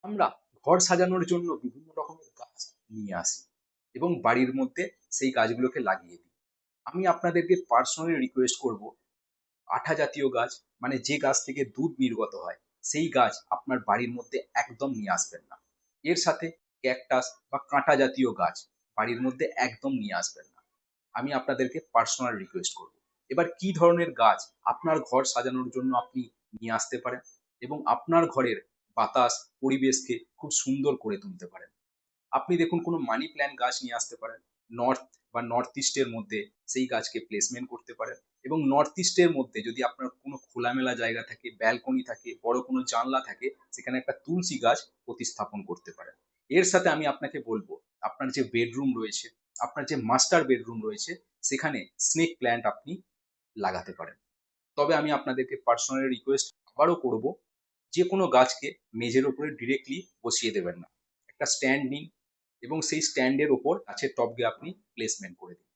আমরা ঘর সাজানোর জন্য বিভিন্ন রকমের গাছ নিয়ে আসি এবং বাড়ির মধ্যে সেই গাছগুলোকে লাগিয়ে দিই। আমি আপনাদেরকে পার্সোনালি রিকোয়েস্ট করব, আঠা জাতীয় গাছ, মানে যে গাছ থেকে দুধ নির্গত হয়, সেই গাছ আপনার বাড়ির মধ্যে একদম নিয়ে আসবেন না। এর সাথে ক্যাকটাস বা কাঁটা জাতীয় গাছ বাড়ির মধ্যে একদম নিয়ে আসবেন না। আমি আপনাদেরকে পার্সোনাল রিকোয়েস্ট করব। এবার কি ধরনের গাছ আপনার ঘর সাজানোর জন্য আপনি নিয়ে আসতে পারেন এবং আপনার ঘরের বাতাস পরিবেশকে খুব সুন্দর করে তুলতে পারেন? আপনি দেখুন, কোনো মানি প্ল্যান্ট গাছ নিয়ে আসতে পারেন। নর্থ ইস্টের মধ্যে সেই গাছকে প্লেসমেন্ট করতে পারেন এবং নর্থ ইস্টের মধ্যে যদি আপনার কোনো খোলামেলা জায়গা থাকে, ব্যালকনি থাকে, বড় কোনো জানলা থাকে, সেখানে একটা তুলসী গাছ প্রতিস্থাপন করতে পারেন। এর সাথে আমি আপনাকে বলবো, আপনার যে বেডরুম রয়েছে, আপনার যে মাস্টার বেডরুম রয়েছে, সেখানে স্নেক প্ল্যান্ট আপনি লাগাতে পারেন। তবে আমি আপনাদেরকে পার্সোনালি রিকোয়েস্ট আবারও করব, যে কোনো গাছকে মেঝের উপরে ডিরেক্টলি বসিয়ে দেবেন না। একটা স্ট্যান্ড নিন এবং সেই স্ট্যান্ডের ওপর গাছের টবকে আপনি প্লেসমেন্ট করে দিন।